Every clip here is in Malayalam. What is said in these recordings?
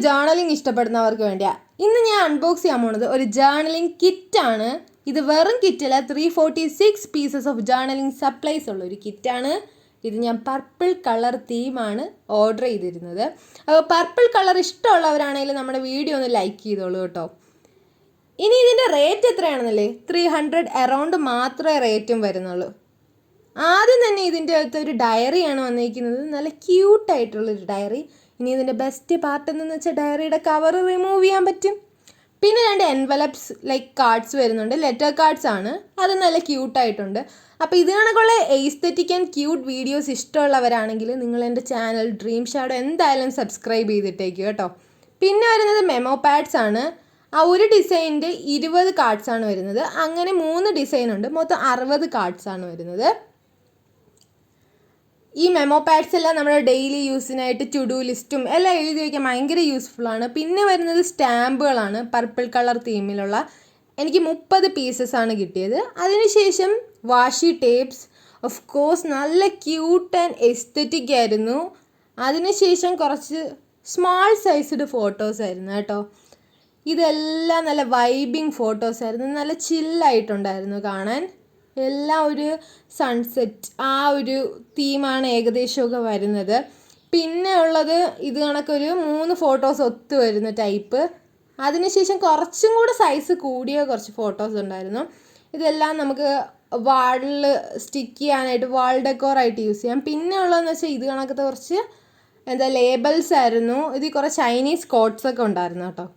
ജേർണലിംഗ് ഇഷ്ടപ്പെടുന്നവർക്ക് വേണ്ടിയാണ്. ഇന്ന് ഞാൻ അൺബോക്സ് ചെയ്യാൻ പോകുന്നത് ഒരു ജേർണലിംഗ് കിറ്റാണ്. ഇത് വെറും കിറ്റല്ല, 346 പീസസ് ഓഫ് ജേർണലിംഗ് സപ്ലൈസ് ഉള്ള ഒരു കിറ്റാണ്. ഇത് ഞാൻ പർപ്പിൾ കളർ തീമാണ് ഓർഡർ ചെയ്തിരുന്നത്. അപ്പോൾ പർപ്പിൾ കളർ ഇഷ്ടമുള്ളവരാണെങ്കിൽ നമ്മുടെ വീഡിയോ ഒന്ന് ലൈക്ക് ചെയ്തോളൂ കേട്ടോ. ഇനി ഇതിൻ്റെ റേറ്റ് എത്രയാണെന്നല്ലേ, 300 അറൗണ്ട് മാത്രമേ റേറ്റും വരുന്നുള്ളൂ. ആദ്യം തന്നെ ഇതിൻ്റെ അകത്ത് ഒരു ഡയറിയാണ് വന്നിരിക്കുന്നത്, നല്ല ക്യൂട്ടായിട്ടുള്ളൊരു ഡയറി. ഇനി ഇതിൻ്റെ ബെസ്റ്റ് പാർട്ട് എന്തെന്ന് വെച്ചാൽ ഡയറിയുടെ കവർ റിമൂവ് ചെയ്യാൻ പറ്റും. പിന്നെ 2 എൻവലപ്സ് ലൈക്ക് കാർഡ്സ് വരുന്നുണ്ട്, ലെറ്റർ കാർഡ്സ് ആണ്, അത് നല്ല ക്യൂട്ടായിട്ടുണ്ട്. അപ്പോൾ ഇത് കണക്കുള്ള എസ്തെറ്റിക് ആൻഡ് ക്യൂട്ട് വീഡിയോസ് ഇഷ്ടമുള്ളവരാണെങ്കിൽ നിങ്ങൾ എൻ്റെ ചാനൽ ഡ്രീം ഷാഡോ എന്തായാലും സബ്സ്ക്രൈബ് ചെയ്തിട്ടേക്കും കേട്ടോ. പിന്നെ വരുന്നത് മെമോ പാഡ്സ് ആണ്. ആ ഒരു ഡിസൈനിൻ്റെ 20 കാർഡ്സ് ആണ് വരുന്നത്. അങ്ങനെ 3 ഡിസൈൻ ഉണ്ട്, മൊത്തം 60 കാർഡ്സ് ആണ് വരുന്നത്. ഈ മെമോ പാഡ്സ് എല്ലാം നമ്മുടെ ഡെയിലി യൂസിനായിട്ട് ടു ഡു ലിസ്റ്റും എല്ലാം എഴുതി വയ്ക്കാൻ ഭയങ്കര യൂസ്ഫുള്ളാണ്. പിന്നെ വരുന്നത് സ്റ്റാമ്പുകളാണ്, പർപ്പിൾ കളർ തീമിലുള്ള. എനിക്ക് 30 പീസസ് ആണ് കിട്ടിയത്. അതിനുശേഷം വാഷി ടേപ്സ്, ഓഫ് കോഴ്സ് നല്ല ക്യൂട്ട് ആൻഡ് എസ്തെറ്റിക് ആയിരുന്നു. അതിനുശേഷം കുറച്ച് സ്മാൾ സൈസ്ഡ് ഫോട്ടോസ് ആയിരുന്നു കേട്ടോ. ഇതെല്ലാം നല്ല വൈബിങ് ഫോട്ടോസ് ആയിരുന്നു, നല്ല ചില്ലായിട്ടുണ്ടായിരുന്നു കാണാൻ. എല്ലാം ഒരു സൺസെറ്റ് ആ ഒരു തീമാണ് ഏകദേശമൊക്കെ വരുന്നത്. പിന്നെ ഉള്ളത് ഇത് കണക്കൊരു 3 ഫോട്ടോസ് ഒത്തു വരുന്ന ടൈപ്പ്. അതിനുശേഷം കുറച്ചും കൂടെ സൈസ് കൂടിയ കുറച്ച് ഫോട്ടോസ് ഉണ്ടായിരുന്നു. ഇതെല്ലാം നമുക്ക് വാളിൽ സ്റ്റിക്ക് ചെയ്യാനായിട്ട്, വാൾ ഡെക്കോറായിട്ട് യൂസ് ചെയ്യാം. പിന്നെ ഉള്ളതെന്ന് വെച്ചാൽ ഇത് കണക്കത്തെ കുറച്ച് ലേബൽസ് ആയിരുന്നു. ഇതിൽ കുറേ ചൈനീസ് കോട്ട്സൊക്കെ ഉണ്ടായിരുന്നു കേട്ടോ.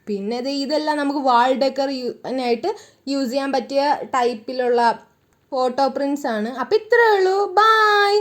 പിന്നെ ഇതെല്ലാം നമുക്ക് വാൾ ഡെക്കറിനായിട്ട് യൂസ് ചെയ്യാൻ പറ്റിയ ടൈപ്പിലുള്ള ഫോട്ടോ പ്രിൻറ്റ്സ് ആണ്. അപ്പോൾ ഇത്രയേ ഉള്ളൂ, ബൈ.